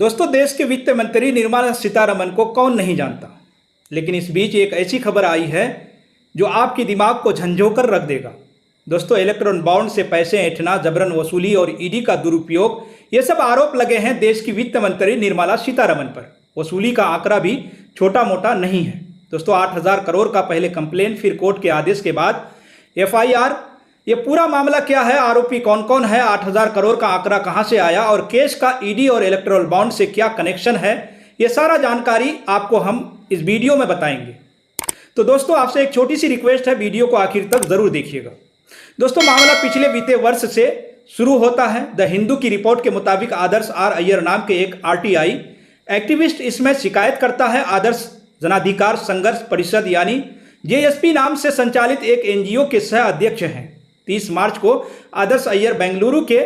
दोस्तों, देश के वित्त मंत्री निर्मला सीतारमण को कौन नहीं जानता, लेकिन इस बीच एक ऐसी खबर आई है जो आपके दिमाग को झंझोकर रख देगा। दोस्तों, इलेक्ट्रॉन बॉन्ड से पैसे ऐंठना, जबरन वसूली और ईडी का दुरुपयोग, ये सब आरोप लगे हैं देश की वित्त मंत्री निर्मला सीतारमण पर। वसूली का आंकड़ा भी छोटा मोटा नहीं है। दोस्तों, 8,000 करोड़ का पहले कंप्लेन, फिर कोर्ट के आदेश के बाद FIR। ये पूरा मामला क्या है, आरोपी कौन कौन है, 8,000 करोड़ का आंकड़ा कहां से आया और केस का ईडी और इलेक्टोरल बॉन्ड से क्या कनेक्शन है, ये सारा जानकारी आपको हम इस वीडियो में बताएंगे। तो दोस्तों, आपसे एक छोटी सी रिक्वेस्ट है, वीडियो को आखिर तक जरूर देखिएगा। दोस्तों, मामला पिछले बीते वर्ष से शुरू होता है। द हिंदू की रिपोर्ट के मुताबिक आदर्श R अय्यर नाम के एक RTI एक्टिविस्ट इसमें शिकायत करता है। आदर्श जनाधिकार संघर्ष परिषद यानी JSP नाम से संचालित एक NGO के सह अध्यक्ष हैं। 30 मार्च को आदर्श अय्यर बेंगलुरु के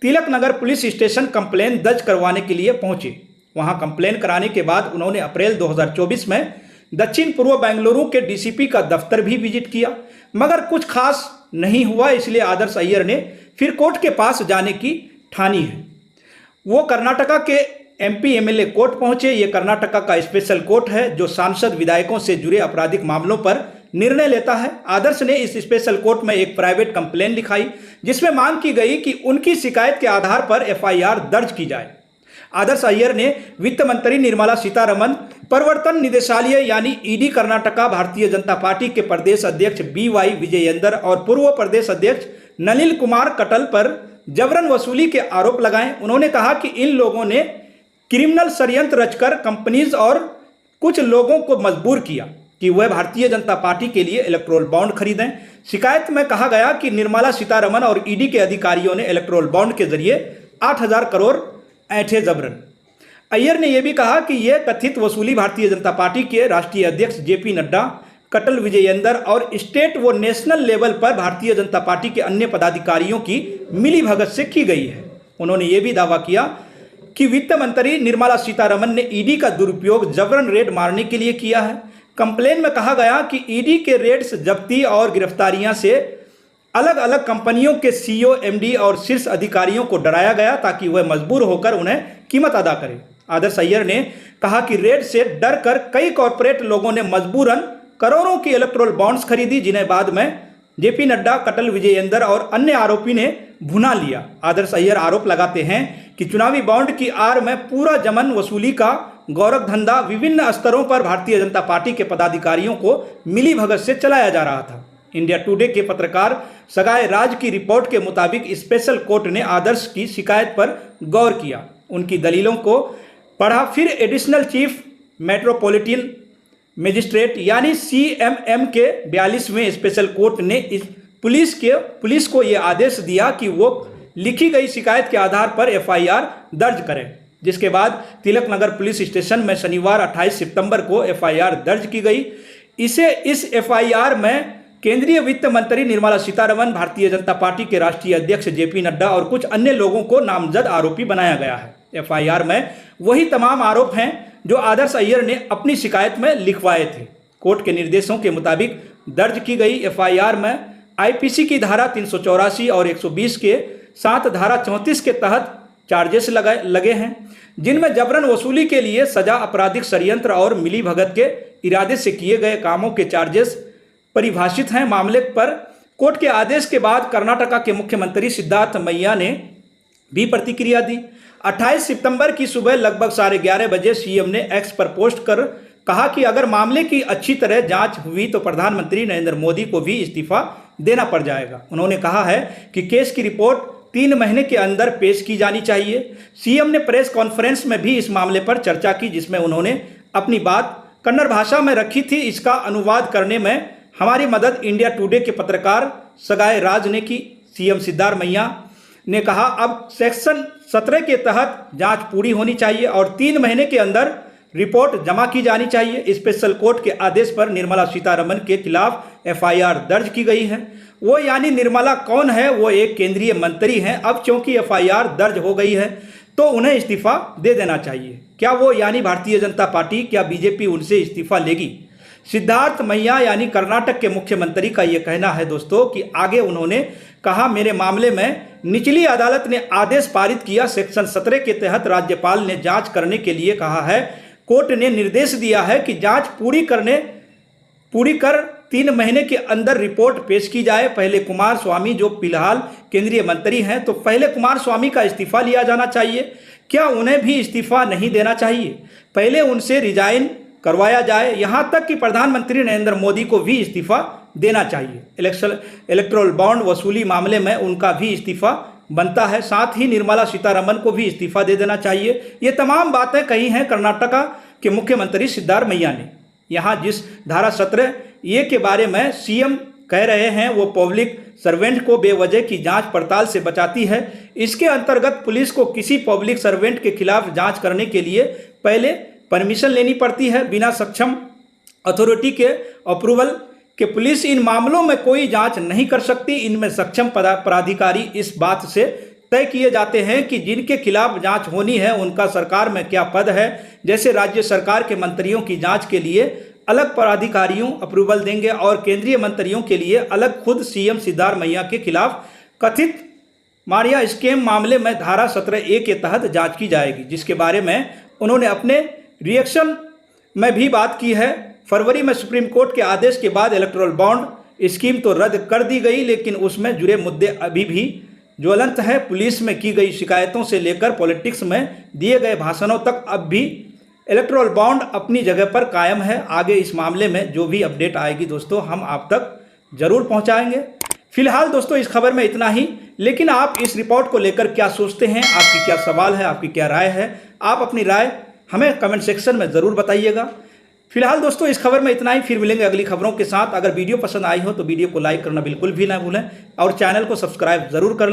Tilak Nagar police station complain दर्ज करवाने के लिए पहुंचे। वहां कंप्लेन कराने के बाद उन्होंने अप्रैल 2024 में दक्षिण पूर्व बेंगलुरु के DCP का दफ्तर भी विजिट किया, मगर कुछ खास नहीं हुआ। इसलिए आदर्श अय्यर ने फिर कोर्ट के पास जाने की ठानी है। वो कर्नाटका के MP MLA कोर्ट पहुंचे। ये कर्नाटका का स्पेशल कोर्ट है जो सांसद विधायकों से जुड़े आपराधिक मामलों पर निर्णय लेता है। आदर्श ने इस स्पेशल कोर्ट में एक प्राइवेट कंप्लेन लिखाई जिसमें मांग की गई कि उनकी शिकायत के आधार पर FIR दर्ज की जाए। आदर्श अय्यर ने वित्त मंत्री निर्मला सीतारमण, प्रवर्तन निदेशालय यानी ED कर्नाटका, भारतीय जनता पार्टी के प्रदेश अध्यक्ष BY विजयेंदर और पूर्व प्रदेश अध्यक्ष नलिन कुमार कटल पर जबरन वसूली के आरोप लगाए। उन्होंने कहा कि इन लोगों ने क्रिमिनल षड्यंत्र रचकर कंपनीज और कुछ लोगों को मजबूर किया कि वह भारतीय जनता पार्टी के लिए इलेक्टोरल बॉन्ड खरीदें। शिकायत में कहा गया कि निर्मला सीतारमण और ED के अधिकारियों ने इलेक्टोरल बॉन्ड के जरिए 8,000 करोड़ ऐंठे जबरन। अय्यर ने यह भी कहा कि यह कथित वसूली भारतीय जनता पार्टी के राष्ट्रीय अध्यक्ष JP नड्डा, कटल विजयेंदर और स्टेट व नेशनल लेवल पर भारतीय जनता पार्टी के अन्य पदाधिकारियों की मिलीभगत से की गई है। उन्होंने यह भी दावा किया कि वित्त मंत्री निर्मला सीतारमण ने ED का दुरुपयोग जबरन रेड मारने के लिए किया है। कंप्लेन में कहा गया कि ED के रेड्स, जब्ती और गिरफ्तारियां से अलग अलग कंपनियों के CEO, MD और शीर्ष अधिकारियों को डराया गया ताकि वह मजबूर होकर उन्हें कीमत अदा करें। आदर्श अय्यर ने कहा कि रेड से डर कर कई कॉरपोरेट लोगों ने मजबूरन करोड़ों की इलेक्टोरल बॉन्ड्स खरीदी, जिन्हें बाद में JP नड्डा, कटल विजयेंदर और अन्य आरोपी ने भुना लिया। आदर्श अय्यर आरोप लगाते हैं कि चुनावी बॉन्ड की आड़ में पूरा जमन वसूली का गौरव धंधा विभिन्न स्तरों पर भारतीय जनता पार्टी के पदाधिकारियों को मिलीभगत से चलाया जा रहा था। इंडिया टुडे के पत्रकार सगाए राज की रिपोर्ट के मुताबिक स्पेशल कोर्ट ने आदर्श की शिकायत पर गौर किया, उनकी दलीलों को पढ़ा। फिर एडिशनल चीफ मेट्रोपॉलिटन मजिस्ट्रेट यानी CMM के 42वें स्पेशल कोर्ट ने इस पुलिस को यह आदेश दिया कि वो लिखी गई शिकायत के आधार पर FIR दर्ज करें, जिसके बाद तिलक नगर पुलिस स्टेशन में शनिवार 28 सितंबर को FIR दर्ज की गई। इस FIR में केंद्रीय वित्त मंत्री निर्मला सीतारमण, भारतीय जनता पार्टी के राष्ट्रीय अध्यक्ष JP नड्डा और कुछ अन्य लोगों को नामजद आरोपी बनाया गया है। FIR में वही तमाम आरोप हैं जो आदर्श अय्यर ने अपनी शिकायत में लिखवाए थे। कोर्ट के निर्देशों के मुताबिक दर्ज की गई FIR में IPC की धारा 384 और 120 के साथ धारा 34 के तहत चार्जेस लगे हैं, जिनमें जबरन वसूली के लिए सजा, आपराधिक षड्यंत्र और मिलीभगत के इरादे से किए गए कामों के चार्जेस परिभाषित हैं। मामले पर कोर्ट के आदेश के बाद कर्नाटका के मुख्यमंत्री सिद्धार्थ मैया ने भी प्रतिक्रिया दी। 28 सितंबर की सुबह लगभग 11:30 बजे CM ने X पर पोस्ट कर कहा कि अगर मामले की अच्छी तरह जांच हुई तो प्रधानमंत्री नरेंद्र मोदी को भी इस्तीफा देना पड़ जाएगा। उन्होंने कहा है कि केस की रिपोर्ट 3 महीने के अंदर पेश की जानी चाहिए। CM ने प्रेस कॉन्फ्रेंस में भी इस मामले पर चर्चा की, जिसमें उन्होंने अपनी बात कन्नड़ भाषा में रखी थी। इसका अनुवाद करने में हमारी मदद इंडिया टुडे के पत्रकार सगाए राज ने की। CM सिद्धार्थ मैया ने कहा, अब सेक्शन 17 के तहत जांच पूरी होनी चाहिए और 3 महीने के अंदर रिपोर्ट जमा की जानी चाहिए। स्पेशल कोर्ट के आदेश पर निर्मला सीतारमण के खिलाफ FIR दर्ज की गई है। वो यानी निर्मला कौन है, वो एक केंद्रीय मंत्री हैं। अब क्योंकि FIR दर्ज हो गई है तो उन्हें इस्तीफा दे देना चाहिए। क्या वो यानी भारतीय जनता पार्टी, क्या BJP उनसे इस्तीफा लेगी? सिद्धार्थ मैया यानी कर्नाटक के मुख्यमंत्री का यह कहना है दोस्तों कि आगे उन्होंने कहा, मेरे मामले में निचली अदालत ने आदेश पारित किया। सेक्शन 17 के तहत राज्यपाल ने जांच करने के लिए कहा है। कोर्ट ने निर्देश दिया है कि जांच पूरी कर 3 महीने के अंदर रिपोर्ट पेश की जाए। पहले कुमार स्वामी जो फिलहाल केंद्रीय मंत्री हैं, तो पहले कुमार स्वामी का इस्तीफा लिया जाना चाहिए। क्या उन्हें भी इस्तीफा नहीं देना चाहिए? पहले उनसे रिजाइन करवाया जाए। यहां तक कि प्रधानमंत्री नरेंद्र मोदी को भी इस्तीफा देना चाहिए। इलेक्टोरल बॉन्ड वसूली मामले में उनका भी इस्तीफा बनता है। साथ ही निर्मला सीतारमन को भी इस्तीफा दे देना चाहिए। ये तमाम बातें कही हैं कर्नाटका के मुख्यमंत्री सिद्धारमैया ने। यहाँ जिस धारा 17A के बारे में सीएम कह रहे हैं वो पब्लिक सर्वेंट को बेवजह की जांच पड़ताल से बचाती है। इसके अंतर्गत पुलिस को किसी पब्लिक सर्वेंट के खिलाफ जांच करने के लिए पहले परमिशन लेनी पड़ती है। बिना सक्षम अथॉरिटी के अप्रूवल के पुलिस इन मामलों में कोई जांच नहीं कर सकती। इनमें सक्षम पदाधिकारी इस बात से तय किए जाते हैं कि जिनके खिलाफ जांच होनी है उनका सरकार में क्या पद है। जैसे राज्य सरकार के मंत्रियों की जांच के लिए अलग पदाधिकारियों अप्रूवल देंगे और केंद्रीय मंत्रियों के लिए अलग। खुद सीएम सिद्धारमैया के खिलाफ कथित मारिया स्कैम मामले में धारा 17A के तहत जांच की जाएगी, जिसके बारे में उन्होंने अपने रिएक्शन में भी बात की है। फरवरी में सुप्रीम कोर्ट के आदेश के बाद इलेक्टोरल बॉन्ड स्कीम तो रद्द कर दी गई, लेकिन उसमें जुड़े मुद्दे अभी भी ज्वलंत है। पुलिस में की गई शिकायतों से लेकर पॉलिटिक्स में दिए गए भाषणों तक अब भी इलेक्टोरल बॉन्ड अपनी जगह पर कायम है। आगे इस मामले में जो भी अपडेट आएगी दोस्तों हम आप तक जरूर पहुंचाएंगे। फिलहाल दोस्तों इस खबर में इतना ही, लेकिन आप इस रिपोर्ट को लेकर क्या सोचते हैं? आपकी क्या सवाल है? आपकी क्या राय है? आप अपनी राय हमें कमेंट सेक्शन में ज़रूर बताइएगा। फिलहाल दोस्तों इस खबर में इतना ही, फिर मिलेंगे अगली खबरों के साथ। अगर वीडियो पसंद आई हो तो वीडियो को लाइक करना बिल्कुल भी ना भूलें और चैनल को सब्सक्राइब ज़रूर कर लें।